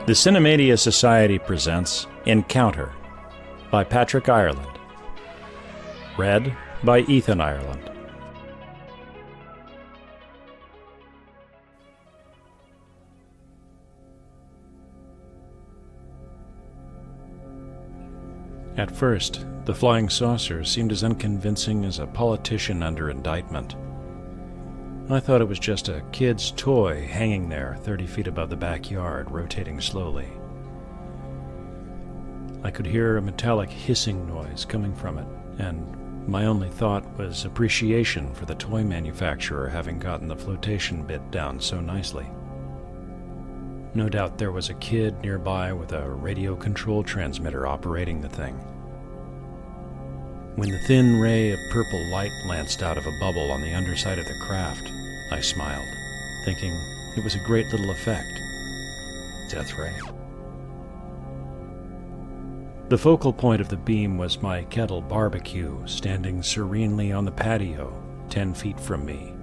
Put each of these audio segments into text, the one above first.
The Cinemedia Society presents Encounter by Patrick Ireland. Read by Ethan Ireland. At first, the flying saucer seemed as unconvincing as a politician under indictment. I thought it was just a kid's toy hanging there 30 feet above the backyard, rotating slowly. I could hear a metallic hissing noise coming from it, and my only thought was appreciation for the toy manufacturer having gotten the flotation bit down so nicely. No doubt there was a kid nearby with a radio control transmitter operating the thing. When the thin ray of purple light lanced out of a bubble on the underside of the craft, I smiled, thinking it was a great little effect. Death ray. The focal point of the beam was my kettle barbecue, standing serenely on the patio, 10 feet from me.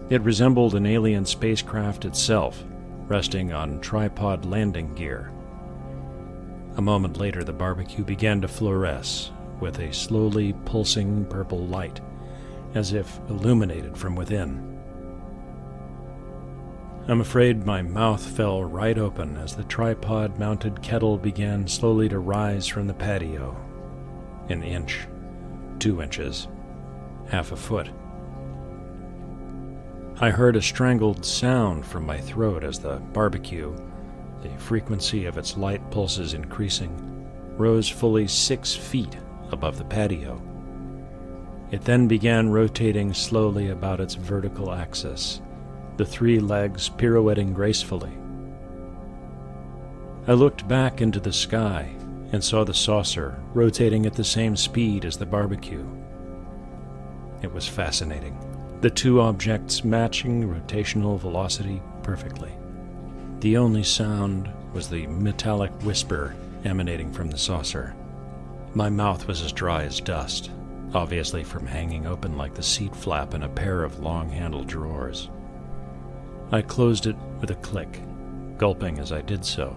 It resembled an alien spacecraft itself, resting on tripod landing gear. A moment later, the barbecue began to fluoresce with a slowly pulsing purple light, as if illuminated from within. I'm afraid my mouth fell right open as the tripod-mounted kettle began slowly to rise from the patio. An inch, 2 inches, half a foot. I heard a strangled sound from my throat as the barbecue, the frequency of its light pulses increasing, rose fully 6 feet above the patio. It then began rotating slowly about its vertical axis, the 3 legs pirouetting gracefully. I looked back into the sky and saw the saucer rotating at the same speed as the barbecue. It was fascinating, the 2 objects matching rotational velocity perfectly. The only sound was the metallic whisper emanating from the saucer. My mouth was as dry as dust, obviously from hanging open like the seat flap in a pair of long-handled drawers. I closed it with a click, gulping as I did so.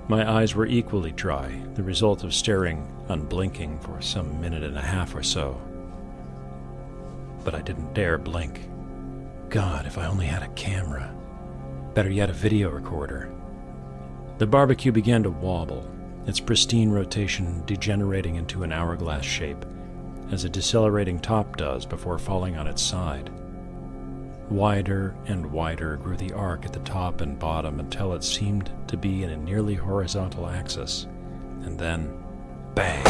My eyes were equally dry, the result of staring unblinking for some minute and a half or so. But I didn't dare blink. God, if I only had a camera. Better yet, a video recorder. The barbecue began to wobble, its pristine rotation degenerating into an hourglass shape, as a decelerating top does before falling on its side. Wider and wider grew the arc at the top and bottom until it seemed to be in a nearly horizontal axis. And then, bang!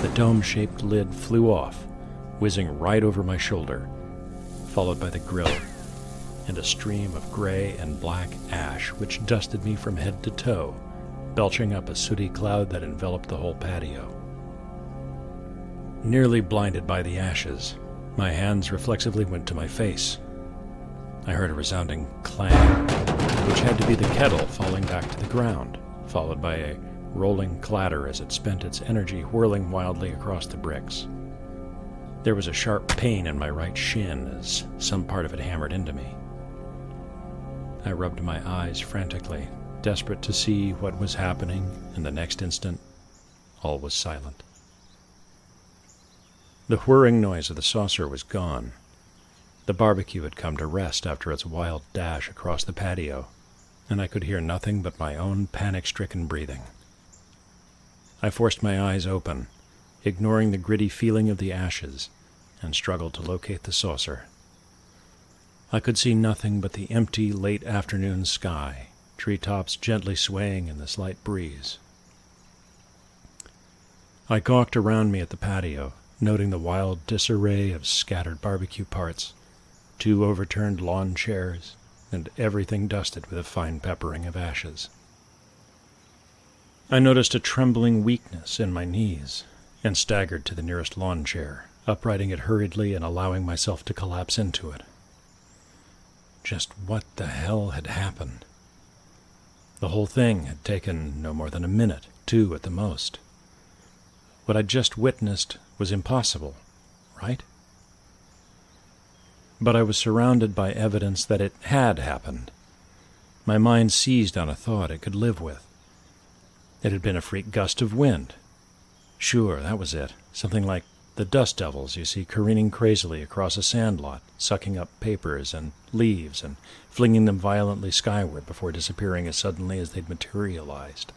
The dome-shaped lid flew off, whizzing right over my shoulder, followed by the grill, and a stream of gray and black ash which dusted me from head to toe, belching up a sooty cloud that enveloped the whole patio. Nearly blinded by the ashes, my hands reflexively went to my face. I heard a resounding clang, which had to be the kettle falling back to the ground, followed by a rolling clatter as it spent its energy whirling wildly across the bricks. There was a sharp pain in my right shin as some part of it hammered into me. I rubbed my eyes frantically, desperate to see what was happening, and the next instant, all was silent. The whirring noise of the saucer was gone. The barbecue had come to rest after its wild dash across the patio, and I could hear nothing but my own panic-stricken breathing. I forced my eyes open, ignoring the gritty feeling of the ashes, and struggled to locate the saucer. I could see nothing but the empty late afternoon sky, treetops gently swaying in the slight breeze. I gawked around me at the patio, noting the wild disarray of scattered barbecue parts, 2 overturned lawn chairs, and everything dusted with a fine peppering of ashes. I noticed a trembling weakness in my knees, and staggered to the nearest lawn chair, uprighting it hurriedly and allowing myself to collapse into it. Just what the hell had happened? The whole thing had taken no more than a minute, 2 at the most. What I'd just witnessed was impossible, right? But I was surrounded by evidence that it had happened. My mind seized on a thought it could live with. It had been a freak gust of wind. Sure, that was it. Something like the dust devils you see careening crazily across a sandlot, sucking up papers and leaves and flinging them violently skyward before disappearing as suddenly as they'd materialized.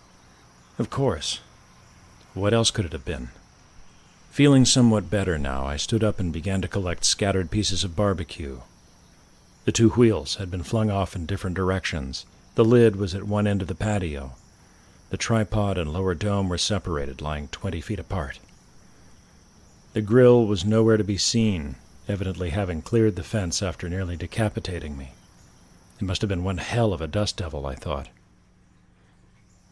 Of course. What else could it have been? Feeling somewhat better now, I stood up and began to collect scattered pieces of barbecue. The two wheels had been flung off in different directions. The lid was at one end of the patio. The tripod and lower dome were separated, lying 20 feet apart. The grill was nowhere to be seen, evidently having cleared the fence after nearly decapitating me. It must have been one hell of a dust devil, I thought.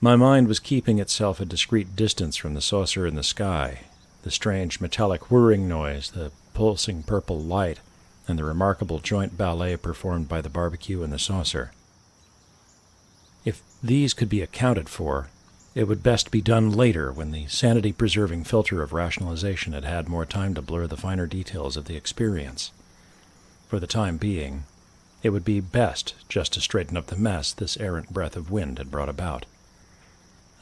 My mind was keeping itself a discreet distance from the saucer in the sky, the strange metallic whirring noise, the pulsing purple light, and the remarkable joint ballet performed by the barbecue and the saucer. If these could be accounted for, it would best be done later when the sanity-preserving filter of rationalization had had more time to blur the finer details of the experience. For the time being, it would be best just to straighten up the mess this errant breath of wind had brought about.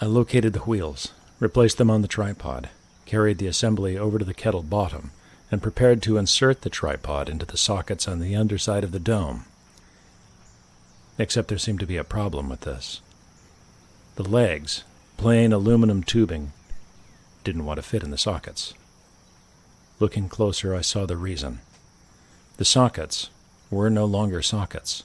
I located the wheels, replaced them on the tripod, carried the assembly over to the kettle bottom, and prepared to insert the tripod into the sockets on the underside of the dome. Except there seemed to be a problem with this. The legs, plain aluminum tubing, didn't want to fit in the sockets. Looking closer, I saw the reason. The sockets were no longer sockets.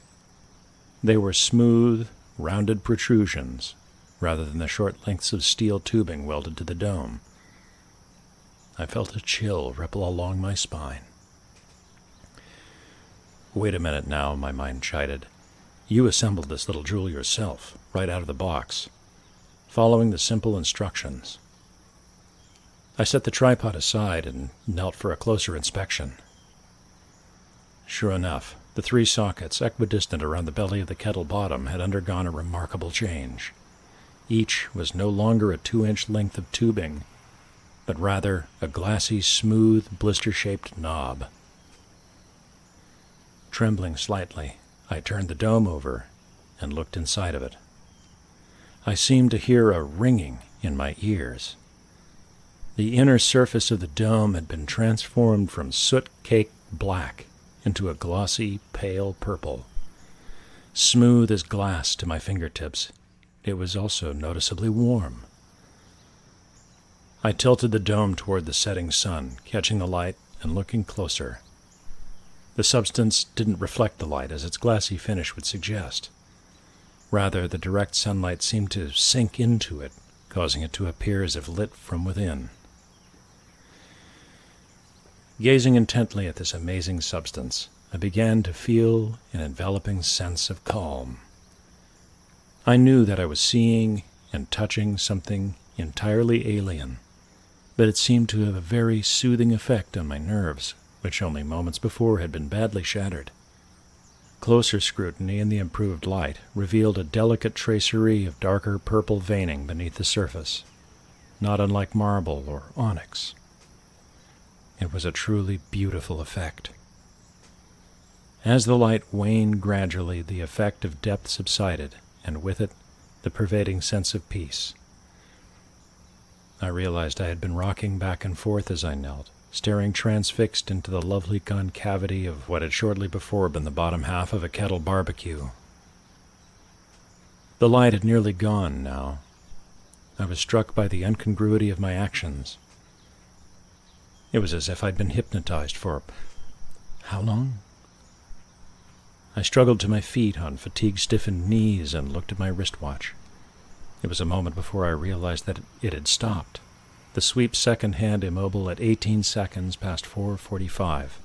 They were smooth, rounded protrusions, rather than the short lengths of steel tubing welded to the dome. I felt a chill ripple along my spine. Wait a minute now, my mind chided. You assembled this little jewel yourself, right out of the box, following the simple instructions. I set the tripod aside and knelt for a closer inspection. Sure enough, the three sockets, equidistant around the belly of the kettle bottom, had undergone a remarkable change. Each was no longer a 2-inch length of tubing, but rather a glassy, smooth, blister-shaped knob. Trembling slightly, I turned the dome over and looked inside of it. I seemed to hear a ringing in my ears. The inner surface of the dome had been transformed from soot-caked black into a glossy, pale purple. Smooth as glass to my fingertips, it was also noticeably warm. I tilted the dome toward the setting sun, catching the light and looking closer. The substance didn't reflect the light as its glassy finish would suggest. Rather, the direct sunlight seemed to sink into it, causing it to appear as if lit from within. Gazing intently at this amazing substance, I began to feel an enveloping sense of calm. I knew that I was seeing and touching something entirely alien, but it seemed to have a very soothing effect on my nerves, which only moments before had been badly shattered. Closer scrutiny in the improved light revealed a delicate tracery of darker purple veining beneath the surface, not unlike marble or onyx. It was a truly beautiful effect. As the light waned gradually, the effect of depth subsided, and with it, the pervading sense of peace. I realized I had been rocking back and forth as I knelt, staring transfixed into the lovely concavity of what had shortly before been the bottom half of a kettle barbecue. The light had nearly gone now. I was struck by the incongruity of my actions. It was as if I'd been hypnotized for how long? I struggled to my feet on fatigue-stiffened knees and looked at my wristwatch. It was a moment before I realized that it had stopped, the sweep second hand immobile at 18 seconds past 4:45.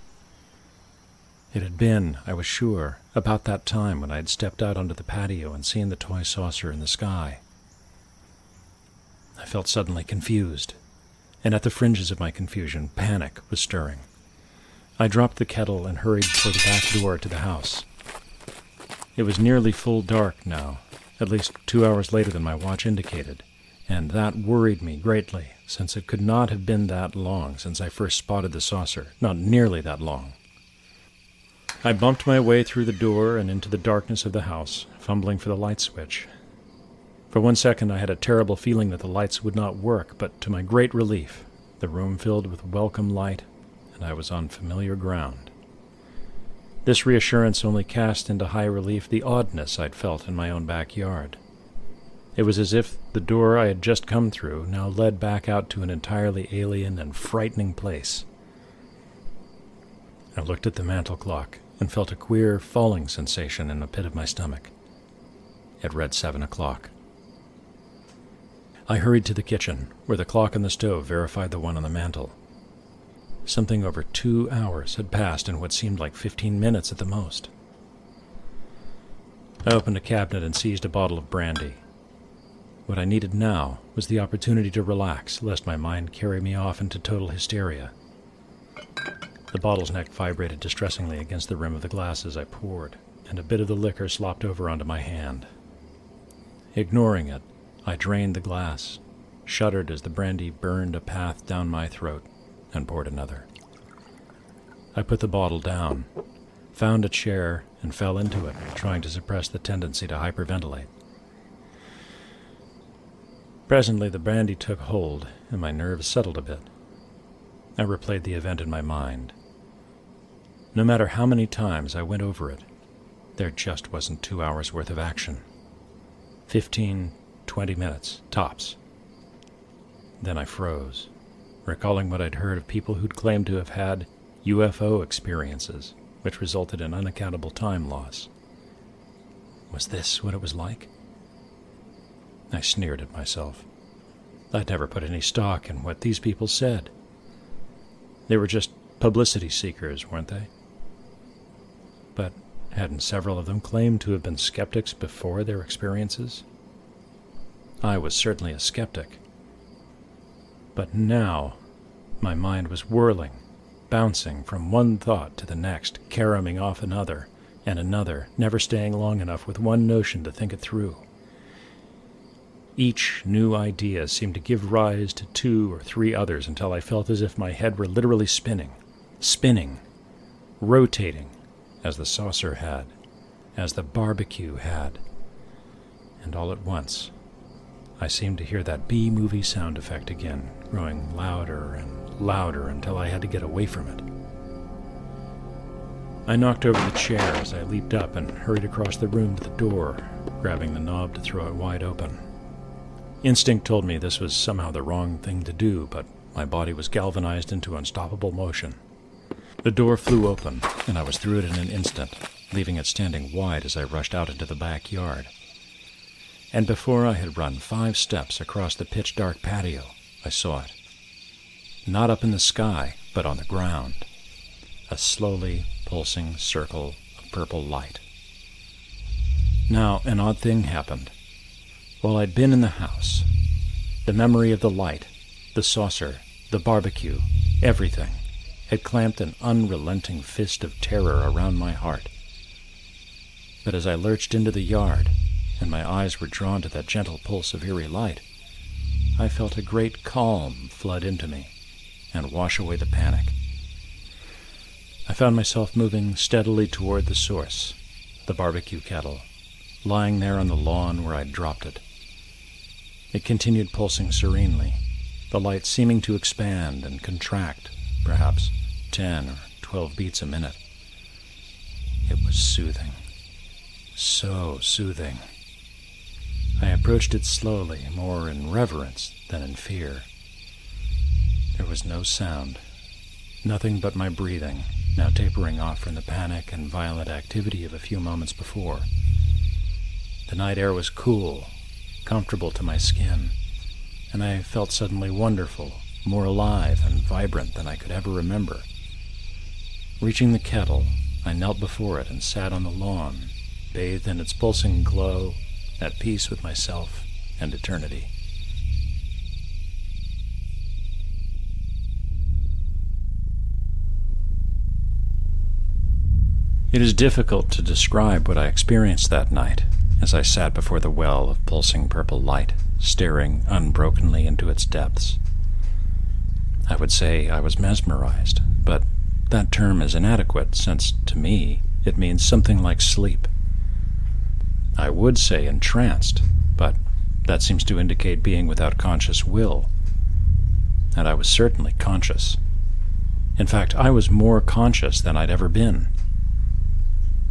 It had been, I was sure, about that time when I had stepped out onto the patio and seen the toy saucer in the sky. I felt suddenly confused, and at the fringes of my confusion, panic was stirring. I dropped the kettle and hurried for the back door to the house. It was nearly full dark now, at least 2 hours later than my watch indicated, and that worried me greatly, since it could not have been that long since I first spotted the saucer, not nearly that long. I bumped my way through the door and into the darkness of the house, fumbling for the light switch. For 1 second I had a terrible feeling that the lights would not work, but to my great relief, the room filled with welcome light, and I was on familiar ground. This reassurance only cast into high relief the oddness I'd felt in my own backyard. It was as if the door I had just come through now led back out to an entirely alien and frightening place. I looked at the mantel clock and felt a queer falling sensation in the pit of my stomach. It read 7 o'clock. I hurried to the kitchen, where the clock on the stove verified the one on the mantel. Something over 2 hours had passed in what seemed like 15 minutes at the most. I opened a cabinet and seized a bottle of brandy. What I needed now was the opportunity to relax, lest my mind carry me off into total hysteria. The bottle's neck vibrated distressingly against the rim of the glass as I poured, and a bit of the liquor slopped over onto my hand. Ignoring it, I drained the glass, shuddered as the brandy burned a path down my throat, and poured another. I put the bottle down, found a chair, and fell into it, trying to suppress the tendency to hyperventilate. Presently the brandy took hold, and my nerves settled a bit. I replayed the event in my mind. No matter how many times I went over it, there just wasn't 2 hours worth of action. 15, 20 minutes, tops. Then I froze, recalling what I'd heard of people who'd claimed to have had UFO experiences, which resulted in unaccountable time loss. Was this what it was like? I sneered at myself. I'd never put any stock in what these people said. They were just publicity seekers, weren't they? But hadn't several of them claimed to have been skeptics before their experiences? I was certainly a skeptic. But now, my mind was whirling, bouncing from one thought to the next, caroming off another and another, never staying long enough with one notion to think it through. Each new idea seemed to give rise to 2 or 3 others until I felt as if my head were literally spinning, rotating, as the saucer had, as the barbecue had. And all at once, I seemed to hear that B-movie sound effect again, growing louder and louder until I had to get away from it. I knocked over the chair as I leaped up and hurried across the room to the door, grabbing the knob to throw it wide open. Instinct told me this was somehow the wrong thing to do, but my body was galvanized into unstoppable motion. The door flew open, and I was through it in an instant, leaving it standing wide as I rushed out into the backyard. And before I had run 5 steps across the pitch-dark patio, I saw it. Not up in the sky, but on the ground. A slowly pulsing circle of purple light. Now, an odd thing happened. While I'd been in the house, the memory of the light, the saucer, the barbecue, everything, had clamped an unrelenting fist of terror around my heart. But as I lurched into the yard, and my eyes were drawn to that gentle pulse of eerie light, I felt a great calm flood into me and wash away the panic. I found myself moving steadily toward the source, the barbecue kettle, lying there on the lawn where I'd dropped it. It continued pulsing serenely, the light seeming to expand and contract, perhaps 10 or 12 beats a minute. It was soothing. So soothing. I approached it slowly, more in reverence than in fear. There was no sound, nothing but my breathing, now tapering off from the panic and violent activity of a few moments before. The night air was cool, comfortable to my skin, and I felt suddenly wonderful, more alive and vibrant than I could ever remember. Reaching the kettle, I knelt before it and sat on the lawn, bathed in its pulsing glow, at peace with myself and eternity. It is difficult to describe what I experienced that night as I sat before the well of pulsing purple light, staring unbrokenly into its depths. I would say I was mesmerized, but that term is inadequate since, to me, it means something like sleep. I would say entranced, but that seems to indicate being without conscious will. And I was certainly conscious. In fact, I was more conscious than I'd ever been.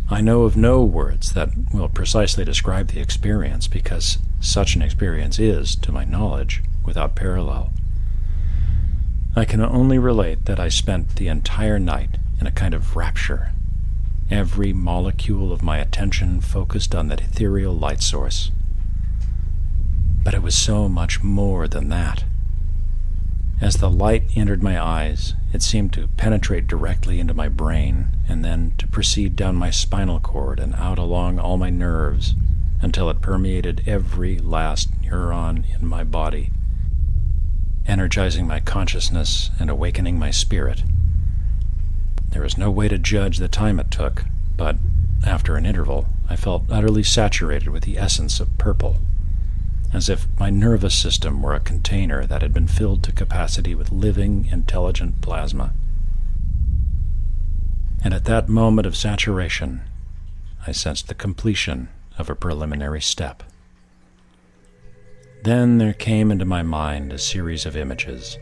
I know of no words that will precisely describe the experience, because such an experience is, to my knowledge, without parallel. I can only relate that I spent the entire night in a kind of rapture, every molecule of my attention focused on that ethereal light source. But it was so much more than that. As the light entered my eyes, it seemed to penetrate directly into my brain and then to proceed down my spinal cord and out along all my nerves until it permeated every last neuron in my body, energizing my consciousness and awakening my spirit. There was no way to judge the time it took, but after an interval, I felt utterly saturated with the essence of purple, as if my nervous system were a container that had been filled to capacity with living, intelligent plasma. And at that moment of saturation, I sensed the completion of a preliminary step. Then there came into my mind a series of images,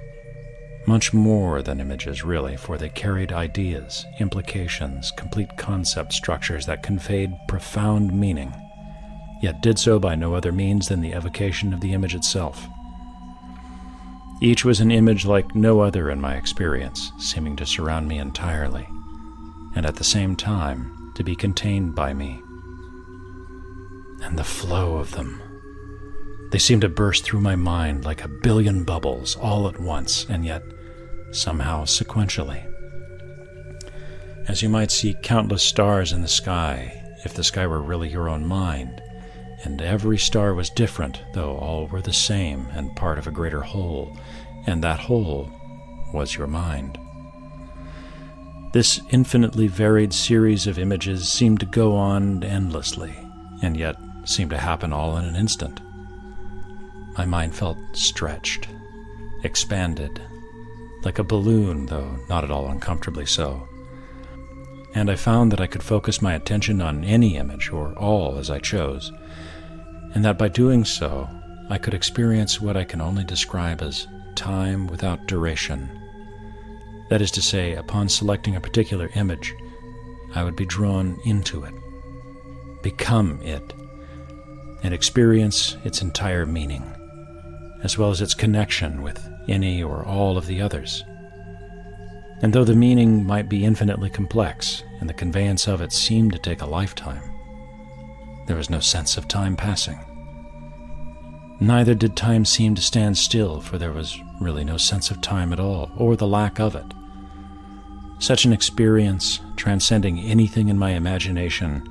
much more than images really, for they carried ideas, implications, complete concept structures that conveyed profound meaning, yet did so by no other means than the evocation of the image itself. Each was an image like no other in my experience, seeming to surround me entirely, and at the same time to be contained by me. And the flow of them. They seemed to burst through my mind like a billion bubbles all at once, and yet somehow sequentially. As you might see countless stars in the sky, if the sky were really your own mind, and every star was different, though all were the same and part of a greater whole, and that whole was your mind. This infinitely varied series of images seemed to go on endlessly, and yet seemed to happen all in an instant. My mind felt stretched, expanded, like a balloon, though not at all uncomfortably so. And I found that I could focus my attention on any image, or all as I chose, and that by doing so, I could experience what I can only describe as time without duration. That is to say, upon selecting a particular image, I would be drawn into it, become it, and experience its entire meaning, as well as its connection with any or all of the others. And though the meaning might be infinitely complex, and the conveyance of it seemed to take a lifetime, there was no sense of time passing. Neither did time seem to stand still, for there was really no sense of time at all, or the lack of it. Such an experience, transcending anything in my imagination,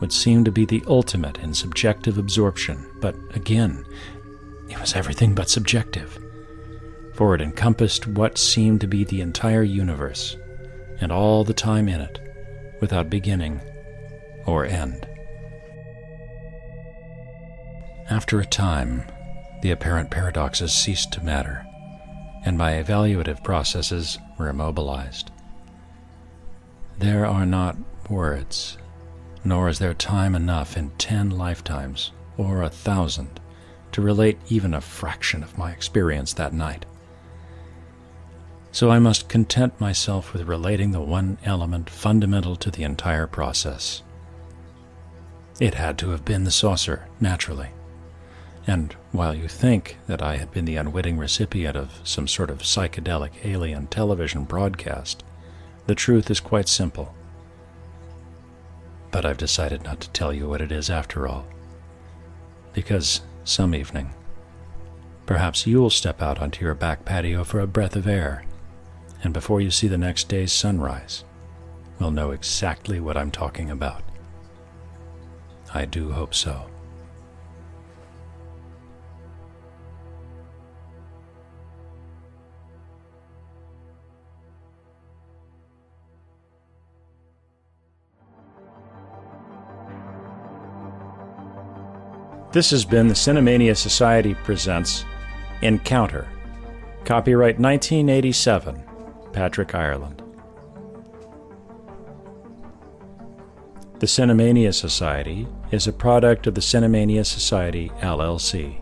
would seem to be the ultimate in subjective absorption, but again, it was everything but subjective, for it encompassed what seemed to be the entire universe, and all the time in it, without beginning or end. After a time, the apparent paradoxes ceased to matter, and my evaluative processes were immobilized. There are not words, nor is there time enough in 10 lifetimes, or 1,000, to relate even a fraction of my experience that night. So I must content myself with relating the one element fundamental to the entire process. It had to have been the saucer, naturally. And while you think that I had been the unwitting recipient of some sort of psychedelic alien television broadcast, the truth is quite simple. But I've decided not to tell you what it is after all. Because some evening, perhaps you'll step out onto your back patio for a breath of air, and before you see the next day's sunrise, we'll know exactly what I'm talking about. I do hope so. This has been the Cinemania Society presents Encounter. Copyright 1987, Patrick Ireland. The Cinemania Society is a product of the Cinemania Society, LLC.